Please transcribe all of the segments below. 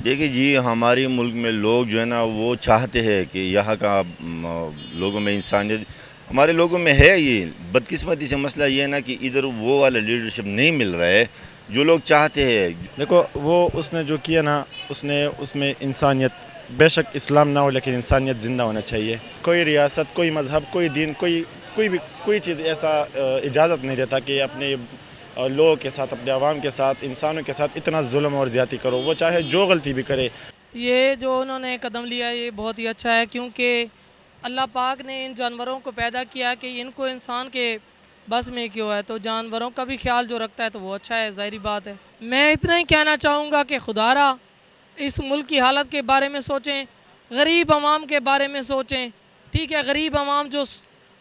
دیکھیے جی، ہماری ملک میں لوگ جو ہے نا وہ چاہتے ہیں کہ یہاں کا لوگوں میں انسانیت ہمارے لوگوں میں ہے۔ یہ بدقسمتی سے مسئلہ یہ ہے نا کہ ادھر وہ والا لیڈرشپ نہیں مل رہا ہے جو لوگ چاہتے ہیں۔ دیکھو وہ اس نے جو کیا نا، اس میں انسانیت، بے شک اسلام نہ ہو لیکن انسانیت زندہ ہونا چاہیے۔ کوئی ریاست، کوئی مذہب، کوئی دین، کوئی چیز ایسا اجازت نہیں دیتا کہ اپنے لوگوں کے ساتھ، اپنے عوام کے ساتھ، انسانوں کے ساتھ اتنا ظلم اور زیادتی کرو، وہ چاہے جو غلطی بھی کرے۔ یہ جو انہوں نے قدم لیا یہ بہت ہی اچھا ہے، کیونکہ اللہ پاک نے ان جانوروں کو پیدا کیا کہ ان کو انسان کے بس میں کیوں ہے، تو جانوروں کا بھی خیال جو رکھتا ہے تو وہ اچھا ہے، ظاہری بات ہے۔ میں اتنا ہی کہنا چاہوں گا کہ خدا را اس ملک کی حالت کے بارے میں سوچیں، غریب عوام کے بارے میں سوچیں، ٹھیک ہے، غریب عوام جو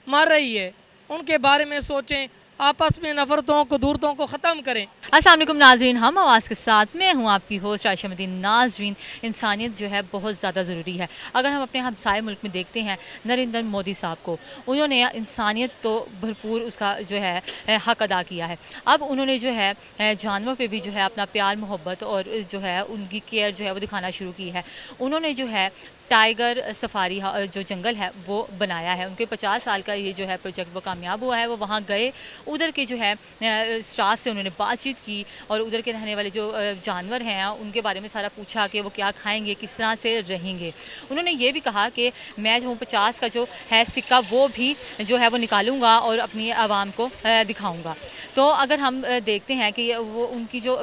مر رہی ہے ان کے بارے میں سوچیں، آپس میں نفرتوں کو، دورتوں کو ختم کریں۔ السلام علیکم ناظرین، ہم آواز کے ساتھ میں ہوں آپ کی ہوسٹ عائشہ مدین۔ ناظرین، انسانیت جو ہے بہت زیادہ ضروری ہے۔ اگر ہم اپنے ہمسائے ملک میں دیکھتے ہیں نریندر مودی صاحب کو، انہوں نے انسانیت تو بھرپور اس کا جو ہے حق ادا کیا ہے۔ اب انہوں نے جو ہے جانوروں پہ بھی جو ہے اپنا پیار محبت اور جو ہے ان کی کیئر جو ہے وہ دکھانا شروع کی ہے۔ انہوں نے جو ہے ٹائیگر سفاری جو جنگل ہے وہ بنایا ہے۔ ان کے 50 سال کا یہ جو ہے پروجیکٹ وہ کامیاب ہوا ہے۔ وہ وہاں گئے، ادھر کے جو ہے اسٹاف سے انہوں نے بات چیت کی اور ادھر کے رہنے والے جو جانور ہیں ان کے بارے میں سارا پوچھا کہ وہ کیا کھائیں گے، کس طرح سے رہیں گے۔ انہوں نے یہ بھی کہا کہ میں جو ہوں 50 کا جو ہے سکہ وہ بھی جو ہے وہ نکالوں گا اور اپنی عوام کو دکھاؤں گا۔ تو اگر ہم دیکھتے ہیں کہ وہ ان کی جو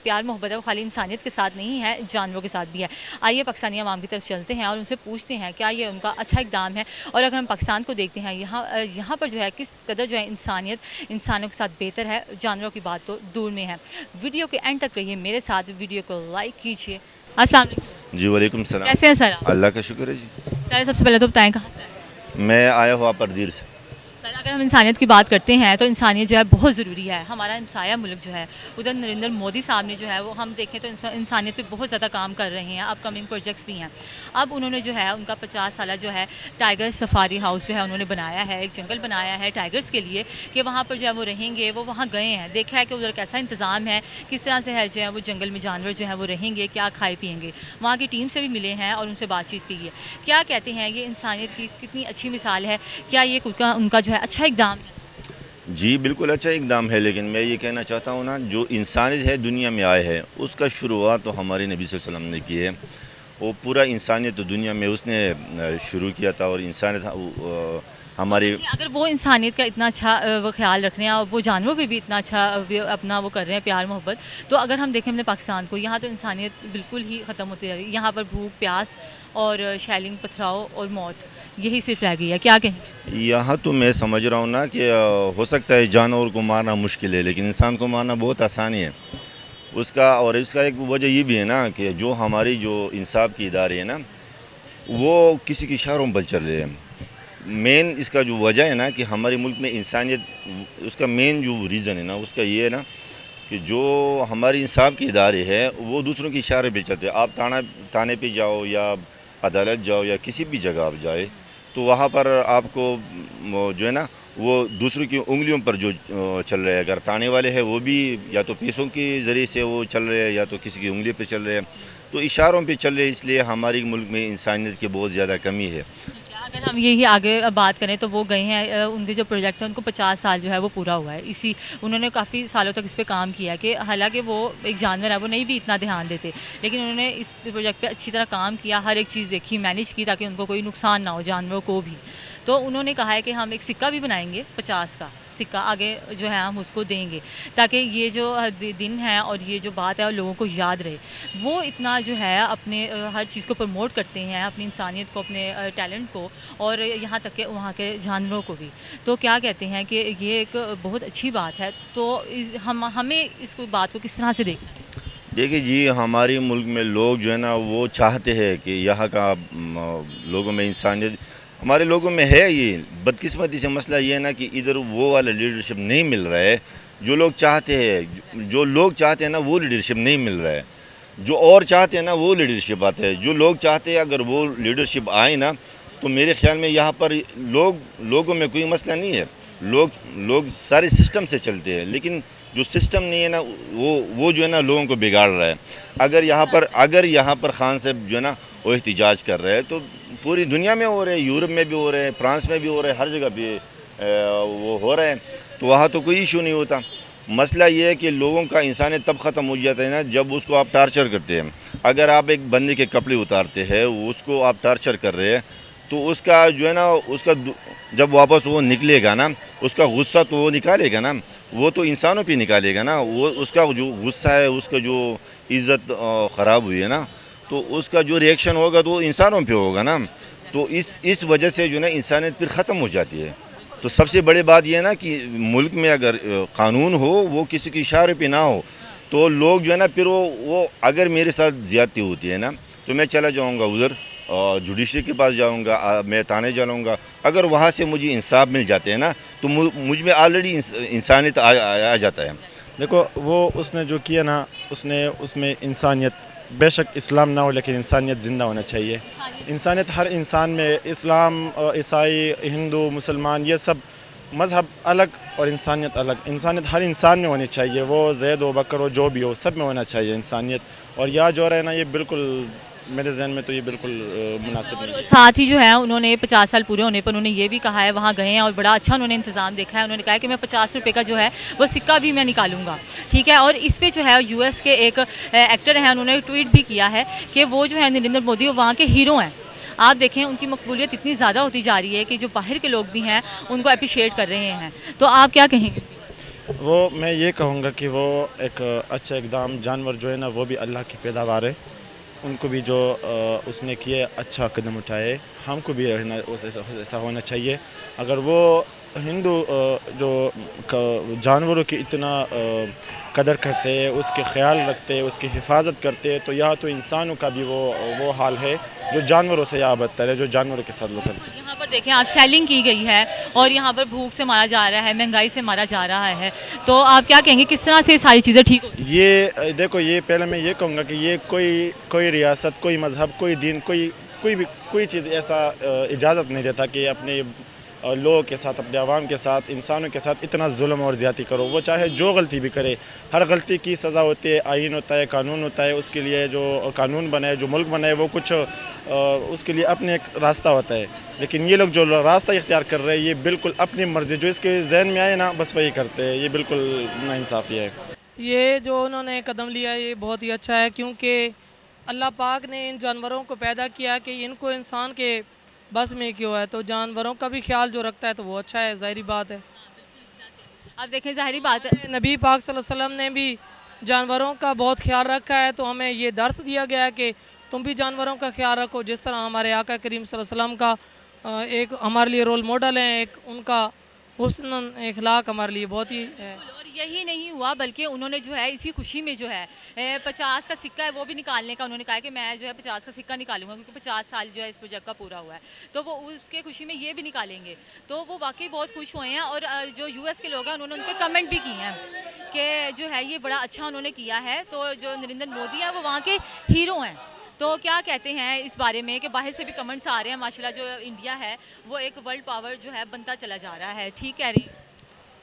پیار محبت ہے وہ خالی انسانیت کے ساتھ نہیں ہے، جانوروں کے ساتھ بھی ہے۔ آئیے پاکستانی عوام کی طرف چلتے ہیں اور ان سے پوچھتے ہیں کیا یہ ان کا اچھا اقدام ہے، اور اگر ہم پاکستان کو دیکھتے ہیں یہاں پر جو ہے کس قدر جو ہے انسانیت انسانوں کے ساتھ بہتر ہے، جانوروں کی بات تو دور میں ہے۔ ویڈیو کے اینڈ تک رہیے میرے ساتھ، ویڈیو کو لائک کیجیے۔ السلام علیکم جی وعلیکم السلام۔ کیسے ہیں سر؟ اللہ کا شکر ہے جی۔ سر سب سے پہلے تو بتائیں کہاں سے؟ میں آیا ہوا پردیر سے۔ سر اگر ہم انسانیت کی بات کرتے ہیں تو انسانیت جو ہے بہت ضروری ہے۔ ہمارا ہمسایہ ملک جو ہے ادھر نریندر مودی صاحب نے جو ہے وہ ہم دیکھیں تو انسانیت پہ بہت زیادہ کام کر رہے ہیں، اپ کمنگ پروجیکٹس بھی ہیں۔ اب انہوں نے جو ہے ان کا 50 سالہ جو ہے ٹائیگر سفاری ہاؤس جو ہے انہوں نے بنایا ہے، ایک جنگل بنایا ہے ٹائیگرز کے لیے کہ وہاں پر جو ہے وہ رہیں گے۔ وہ وہاں گئے ہیں، دیکھا ہے کہ ادھر کیسا انتظام ہے، کس طرح سے ہے جو ہے وہ جنگل میں جانور جو ہے وہ رہیں گے، کیا کھائے پیئیں گے۔ وہاں کی ٹیم سے بھی ملے ہیں اور ان سے بات چیت کی ہے۔ کیا کہتے ہیں یہ انسانیت کی کتنی اچھی مثال ہے، کیا یہ ان کا جو ہے اچھا اقدام ہے؟ جی بالکل اچھا اقدام ہے، لیکن میں یہ کہنا چاہتا ہوں نا، جو انسانیت ہے دنیا میں آئے ہے اس کا شروعات تو ہمارے نبی صلی اللہ علیہ وسلم نے کی ہے۔ وہ پورا انسانیت تو دنیا میں اس نے شروع کیا تھا، اور انسانیت ہماری اگر وہ انسانیت کا اتنا اچھا وہ خیال رکھ رہے ہیں اور وہ جانوروں پہ بھی اتنا اچھا اپنا وہ کر رہے ہیں پیار محبت، تو اگر ہم دیکھیں اپنے پاکستان کو، یہاں تو انسانیت بالکل ہی ختم ہوتی جا رہی ہے۔ یہاں پر بھوک پیاس اور شیلنگ پتھراؤ اور موت یہی صرف رہ گئی ہے، کیا کہیں گے؟ یہاں تو میں سمجھ رہا ہوں نا کہ ہو سکتا ہے جانور کو مارنا مشکل ہے، لیکن انسان کو مارنا بہت آسانی ہے۔ اس کا ایک وجہ یہ بھی ہے نا کہ جو ہماری جو انصاف کی ادارے ہیں نا وہ کسی کی اشاروں پر چل رہے ہیں۔ مین اس کا جو وجہ ہے نا کہ ہمارے ملک میں انسانیت، اس کا مین جو ریزن ہے نا اس کا یہ ہے نا کہ جو ہماری انصاف کے ادارے ہیں وہ دوسروں کے اشارے پہ چلتے ہیں۔ آپ تھانے پہ جاؤ یا عدالت جاؤ یا کسی بھی جگہ آپ جائے تو وہاں پر آپ کو جو ہے نا وہ دوسروں کی انگلیوں پر جو چل رہے ہیں، اگر تانے والے ہیں وہ بھی یا تو پیسوں کے ذریعے سے وہ چل رہے ہیں یا تو کسی کی انگلی پہ چل رہے ہیں، تو اشاروں پہ چل رہے ہیں۔ اس لیے ہمارے ملک میں انسانیت کی بہت زیادہ کمی ہے۔ اگر ہم یہی آگے بات کریں تو وہ گئے ہیں، ان کے جو پروجیکٹ ہے ان کو 50 سال جو ہے وہ پورا ہوا ہے۔ انہوں نے کافی سالوں تک اس پہ کام کیا کہ حالانکہ وہ ایک جانور ہے، وہ نہیں بھی اتنا دھیان دیتے، لیکن انہوں نے اس پروجیکٹ پہ اچھی طرح کام کیا، ہر ایک چیز دیکھی، مینیج کی تاکہ ان کو کوئی نقصان نہ ہو جانوروں کو بھی۔ تو انہوں نے کہا ہے کہ ہم ایک سکہ بھی بنائیں گے 50 کا سکہ، آگے جو ہے ہم اس کو دیں گے تاکہ یہ جو دن ہے اور یہ جو بات ہے لوگوں کو یاد رہے۔ وہ اتنا جو ہے اپنے ہر چیز کو پروموٹ کرتے ہیں، اپنی انسانیت کو، اپنے ٹیلنٹ کو، اور یہاں تک کہ وہاں کے جانوروں کو بھی۔ تو کیا کہتے ہیں کہ یہ ایک بہت اچھی بات ہے، تو ہمیں اس بات کو کس طرح سے دیکھنا ہے؟ دیکھیے جی، ہمارے ملک میں لوگ جو ہے نا وہ چاہتے ہیں کہ یہاں کا لوگوں میں انسانیت ہمارے لوگوں میں ہے۔ یہ بدقسمتی سے مسئلہ یہ ہے نا کہ ادھر وہ والا لیڈرشپ نہیں مل رہا ہے جو لوگ چاہتے ہیں نا وہ لیڈرشپ نہیں مل رہا ہے۔ جو اور چاہتے ہیں نا وہ لیڈرشپ آتا ہے۔ جو لوگ چاہتے ہیں اگر وہ لیڈرشپ آئے نا تو میرے خیال میں یہاں پر لوگوں میں کوئی مسئلہ نہیں ہے۔ لوگ سارے سسٹم سے چلتے ہیں، لیکن جو سسٹم نہیں ہے نا وہ جو ہے نا لوگوں کو بگاڑ رہا ہے. اگر یہاں پر خان صاحب جو ہے نا وہ احتجاج کر رہے ہیں تو پوری دنیا میں ہو رہے ہیں, یورپ میں بھی ہو رہے ہیں, فرانس میں بھی ہو رہے ہیں, ہر جگہ بھی وہ ہو رہے ہیں, تو وہاں تو کوئی ایشو نہیں ہوتا. مسئلہ یہ ہے کہ لوگوں کا انسانیت تب ختم ہو جاتا ہے نا جب اس کو آپ ٹارچر کرتے ہیں. اگر آپ ایک بندے کے کپڑے اتارتے ہیں, اس کو آپ ٹارچر کر رہے ہیں, تو اس کا جو ہے نا جب واپس وہ نکلے گا نا, اس کا غصہ تو وہ نکالے گا نا, وہ تو انسانوں پہ نکالے گا نا. وہ اس کا جو غصہ ہے, اس کا جو عزت خراب ہوئی ہے نا, تو اس کا جو ریئیکشن ہوگا تو وہ انسانوں پہ ہوگا نا. تو اس وجہ سے جو ہے نا انسانیت پھر ختم ہو جاتی ہے. تو سب سے بڑی بات یہ ہے نا کہ ملک میں اگر قانون ہو, وہ کسی کی اشارے پہ نہ ہو, تو لوگ جو ہے نا پھر وہ اگر میرے ساتھ زیادتی ہوتی ہے نا تو میں چلا جاؤں گا ادھر جوڈیشری کے پاس جاؤں گا, میں تانے جاؤں گا. اگر وہاں سے مجھے انصاف مل جاتے ہیں نا تو مجھ میں آلریڈی انسانیت آ جاتا ہے. دیکھو وہ اس نے جو کیا نا, اس میں انسانیت, بے شک اسلام نہ ہو لیکن انسانیت زندہ ہونا چاہیے. انسانیت ہر انسان میں, اسلام, عیسائی, ہندو, مسلمان, یہ سب مذہب الگ اور انسانیت الگ. انسانیت ہر انسان میں ہونی چاہیے, وہ زید و بکر ہو, جو بھی ہو, سب میں ہونا چاہیے انسانیت. اور یہاں جو رہے نا, یہ بالکل میرے ذہن میں تو یہ بالکل مناسب نہیں ہے. ساتھ ہی جو ہے انہوں نے 50 سال پورے ہونے پر انہوں نے یہ بھی کہا ہے, وہاں گئے ہیں اور بڑا اچھا انہوں نے انتظام دیکھا ہے. انہوں نے کہا ہے کہ میں 50 روپے کا جو ہے وہ سکہ بھی میں نکالوں گا, ٹھیک ہے. اور اس پہ جو ہے یو ایس کے ایک ایکٹر ہیں, انہوں نے ٹویٹ بھی کیا ہے کہ وہ جو ہے نریندر مودی وہاں کے ہیرو ہیں. آپ دیکھیں ان کی مقبولیت اتنی زیادہ ہوتی جا رہی ہے کہ جو باہر کے لوگ بھی ہیں ان کو اپریشیٹ کر رہے ہیں. تو آپ کیا کہیں گے؟ وہ میں یہ کہوں گا کہ وہ ایک اچھا اقدام, جانور جو ہے نا وہ بھی اللہ کی پیداوار ہے, ان کو بھی جو اس نے کیے اچھا قدم اٹھائے, ہم کو بھی ایسا ہونا چاہیے. اگر وہ ہندو جو جانوروں کی اتنا قدر کرتے, اس کے خیال رکھتے, اس کی حفاظت کرتے, تو یہاں تو انسانوں کا بھی وہ حال ہے جو جانوروں سے یا بدتر ہے, جو جانوروں کے ساتھ لوگ کرتے ہیں. یہاں پر دیکھیں آپ, سیلنگ کی گئی ہے اور یہاں پر بھوک سے مارا جا رہا ہے, مہنگائی سے مارا جا رہا ہے. تو آپ کیا کہیں گے کس طرح سے ساری چیزیں ٹھیک ہو سکتی ہیں؟ یہ دیکھو, یہ پہلے میں یہ کہوں گا کہ یہ کوئی ریاست, کوئی مذہب, کوئی دین, کوئی چیز ایسا اجازت نہیں دیتا کہ اپنے لوگوں کے ساتھ, اپنے عوام کے ساتھ, انسانوں کے ساتھ اتنا ظلم اور زیادتی کرو. وہ چاہے جو غلطی بھی کرے, ہر غلطی کی سزا ہوتی ہے, آئین ہوتا ہے, قانون ہوتا ہے. اس کے لیے جو قانون بنائے, جو ملک بنائے, وہ کچھ اس کے لیے اپنے ایک راستہ ہوتا ہے. لیکن یہ لوگ جو راستہ اختیار کر رہے ہیں, یہ بالکل اپنی مرضی, جو اس کے ذہن میں آئے نا بس وہی کرتے ہیں. یہ بالکل ناانصافی ہے. یہ جو انہوں نے قدم لیا یہ بہت ہی اچھا ہے, کیونکہ اللہ پاک نے ان جانوروں کو پیدا کیا کہ ان کو انسان کے بس میں کیوں ہے, تو جانوروں کا بھی خیال جو رکھتا ہے تو وہ اچھا ہے, ظاہری بات ہے. آپ دیکھیں ظاہری بات ہے, نبی پاک صلی اللہ علیہ وسلم نے بھی جانوروں کا بہت خیال رکھا ہے, تو ہمیں یہ درس دیا گیا ہے کہ تم بھی جانوروں کا خیال رکھو, جس طرح ہمارے آقا کریم صلی اللہ علیہ وسلم کا ایک ہمارے لیے رول ماڈل ہیں, ایک ان کا حسن اخلاق ہمارے لیے بہت ہی ہے. اور یہی نہیں ہوا بلکہ انہوں نے جو ہے اسی خوشی میں جو ہے 50 کا سکہ ہے وہ بھی نکالنے کا, انہوں نے کہا کہ میں جو ہے 50 کا سکہ نکالوں گا کیونکہ 50 سال جو ہے اس پروجیکٹ کا پورا ہوا ہے, تو وہ اس کے خوشی میں یہ بھی نکالیں گے. تو وہ واقعی بہت خوش ہوئے ہیں. اور جو یو ایس کے لوگ ہیں انہوں نے ان پہ کمنٹ بھی کیے ہیں کہ جو ہے یہ بڑا اچھا انہوں نے کیا ہے. تو جو نریندر مودی ہیں وہ وہاں کے ہیرو ہیں. تو کیا کہتے ہیں اس بارے میں کہ باہر سے بھی کمنٹس آ رہے ہیں, ماشاءاللہ جو انڈیا ہے وہ ایک ورلڈ پاور جو ہے بنتا چلا جا رہا ہے, ٹھیک کہہ رہی ہیں؟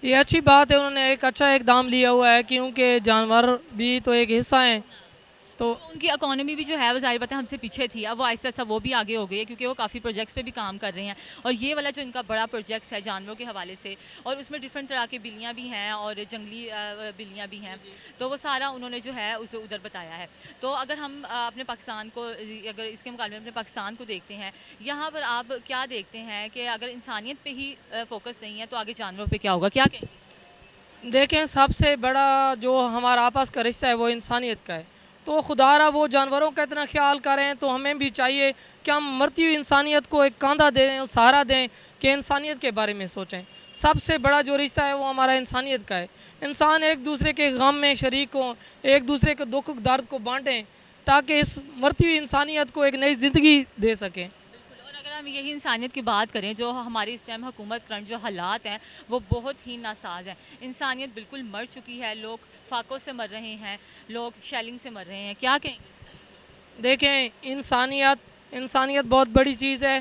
یہ اچھی بات ہے, انہوں نے ایک اچھا اقدام لیا ہوا ہے, کیونکہ جانور بھی تو ایک حصہ ہیں. تو ان کی اکانومی بھی جو ہے وہ ظاہر بات ہے ہم سے پیچھے تھی, اب وہ آہستہ آہستہ وہ بھی آگے ہو گئی ہے کیونکہ وہ کافی پروجیکٹس پہ بھی کام کر رہے ہیں. اور یہ والا جو ان کا بڑا پروجیکٹس ہے جانوروں کے حوالے سے, اور اس میں ڈفرینٹ طرح کی بلیاں بھی ہیں اور جنگلی بلیاں بھی ہیں, تو وہ سارا انہوں نے جو ہے اسے ادھر بتایا ہے. تو اگر ہم اپنے پاکستان کو, اگر اس کے مقابلے میں اپنے پاکستان کو دیکھتے ہیں, یہاں پر آپ کیا دیکھتے ہیں کہ اگر انسانیت پہ ہی فوکس نہیں ہے تو آگے جانوروں پہ کیا ہوگا, کیا کہیں گے؟ دیکھیں, سب سے بڑا جو ہمارا آپس کا رشتہ ہے وہ انسانیت کا ہے. تو خدا را وہ جانوروں کا اتنا خیال کریں, تو ہمیں بھی چاہیے کہ ہم مرتی ہوئی انسانیت کو ایک کاندھا دیں, سہارا دیں, کہ انسانیت کے بارے میں سوچیں. سب سے بڑا جو رشتہ ہے وہ ہمارا انسانیت کا ہے. انسان ایک دوسرے کے غم میں شریک ہوں, ایک دوسرے کے دکھ درد کو بانٹیں, تاکہ اس مرتی ہوئی انسانیت کو ایک نئی زندگی دے سکیں. اور اگر ہم یہی انسانیت کی بات کریں, جو ہماری اس ٹائم حکومت کرنٹ جو حالات ہیں وہ بہت ہی ناساز ہیں. انسانیت بالکل مر چکی ہے, لوگ فاقوں سے مر رہے ہیں, لوگ شیلنگ سے مر رہے ہیں, کیا کہیں گے؟ دیکھیں, انسانیت بہت بڑی چیز ہے.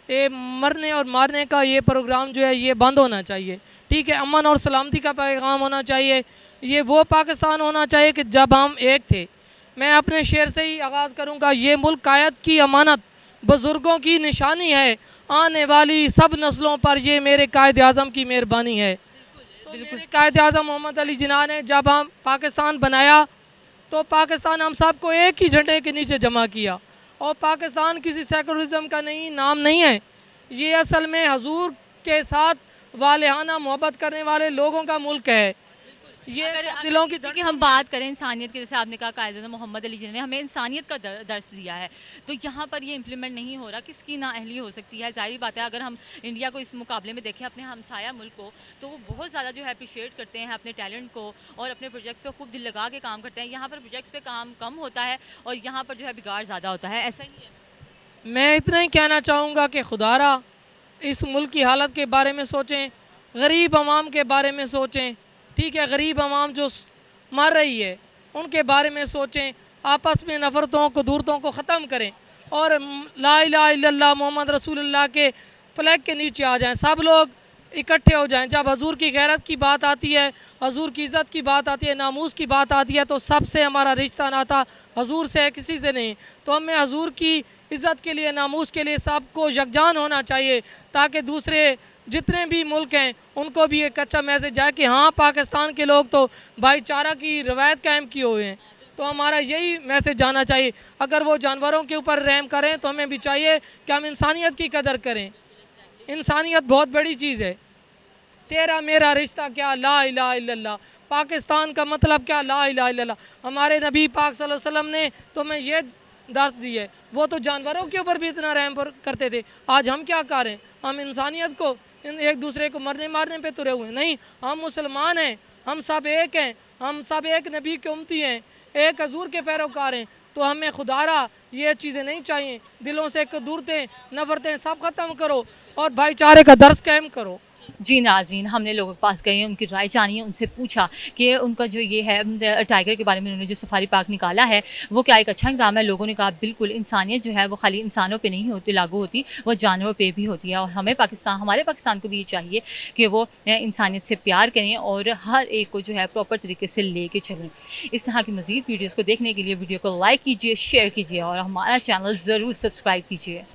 یہ مرنے اور مارنے کا یہ پروگرام جو ہے یہ بند ہونا چاہیے, ٹھیک ہے. امن اور سلامتی کا پیغام ہونا چاہیے. یہ وہ پاکستان ہونا چاہیے کہ جب ہم ایک تھے. میں اپنے شعر سے ہی آغاز کروں گا. یہ ملک قائد کی امانت بزرگوں کی نشانی ہے, آنے والی سب نسلوں پر یہ میرے قائد اعظم کی مہربانی ہے. تو میرے قائد اعظم محمد علی جناح نے جب ہم پاکستان بنایا تو پاکستان ہم سب کو ایک ہی جھنڈے کے نیچے جمع کیا, اور پاکستان کسی سیکولرزم کا نام نہیں ہے. یہ اصل میں حضور کے ساتھ والہانہ محبت کرنے والے لوگوں کا ملک ہے. یہ دلوں کی کہ ہم بات کریں انسانیت کی, جیسے آپ نے کہا قائد اعظم محمد علی جناح نے ہمیں انسانیت کا درس دیا ہے, تو یہاں پر یہ امپلیمنٹ نہیں ہو رہا, کس کی نااہلی ہو سکتی ہے؟ ظاہری بات ہے اگر ہم انڈیا کو اس مقابلے میں دیکھیں اپنے ہمسایہ ملک کو, تو وہ بہت زیادہ جو ہے اپریشیٹ کرتے ہیں اپنے ٹیلنٹ کو اور اپنے پروجیکٹس پہ خوب دل لگا کے کام کرتے ہیں. یہاں پر پروجیکٹس پہ کام کم ہوتا ہے اور یہاں پر جو ہے بگاڑ زیادہ ہوتا ہے, ایسا ہی ہے. میں اتنا ہی کہنا چاہوں گا کہ خدا را اس ملک کی حالت کے بارے میں سوچیں, غریب عوام کے بارے میں سوچیں. ٹھیک ہے, غریب عوام جو مر رہی ہے ان کے بارے میں سوچیں, آپس میں نفرتوں کو دورتوں کو ختم کریں اور لا الہ الا اللہ محمد رسول اللہ کے فلیگ کے نیچے آ جائیں, سب لوگ اکٹھے ہو جائیں. جب حضور کی غیرت کی بات آتی ہے, حضور کی عزت کی بات آتی ہے, ناموس کی بات آتی ہے, تو سب سے ہمارا رشتہ ناتا حضور سے ہے, کسی سے نہیں. تو ہمیں حضور کی عزت کے لیے, ناموس کے لیے سب کو یکجان ہونا چاہیے, تاکہ دوسرے جتنے بھی ملک ہیں ان کو بھی ایک اچھا میسج جائے کہ ہاں پاکستان کے لوگ تو بھائی چارہ کی روایت قائم کیے ہوئے ہیں. تو ہمارا یہی میسج جانا چاہیے. اگر وہ جانوروں کے اوپر رحم کریں تو ہمیں بھی چاہیے کہ ہم انسانیت کی قدر کریں. انسانیت بہت بڑی چیز ہے. تیرا میرا رشتہ کیا, لا الہ الا اللہ. پاکستان کا مطلب کیا, لا الہ الا اللہ. ہمارے نبی پاک صلی اللہ علیہ وسلم نے تو ہمیں یہ درس دی ہے. وہ تو جانوروں کے اوپر بھی اتنا رحم کرتے تھے. آج ہم کیا کر رہے ہیں؟ ہم انسانیت کو ایک دوسرے کو مرنے مارنے پہ ترے ہوئے ہیں. نہیں, ہم مسلمان ہیں, ہم سب ایک ہیں, ہم سب ایک نبی کے امتی ہیں, ایک حضور کے پیروکار ہیں. تو ہمیں خدا را یہ چیزیں نہیں چاہیے. دلوں سے دورتیں نفرتیں سب ختم کرو اور بھائی چارے کا درس قائم کرو. جی ناظرین, ہم نے لوگوں کے پاس گئے, ان کی رائے جانی ہے, ان سے پوچھا کہ ان کا جو یہ ہے ٹائیگر کے بارے میں انہوں نے جو سفاری پارک نکالا ہے وہ کیا ایک اچھا اقدام ہے. لوگوں نے کہا بالکل, انسانیت جو ہے وہ خالی انسانوں پہ نہیں ہوتی لاگو ہوتی, وہ جانوروں پہ بھی ہوتی ہے, اور ہمیں ہمارے پاکستان کو بھی یہ چاہیے کہ وہ انسانیت سے پیار کریں اور ہر ایک کو جو ہے پراپر طریقے سے لے کے چلیں. اس طرح کی مزید ویڈیوز کو دیکھنے کے لیے ویڈیو کو لائک کیجیے, شیئر کیجیے اور ہمارا چینل ضرور سبسکرائب کیجیے.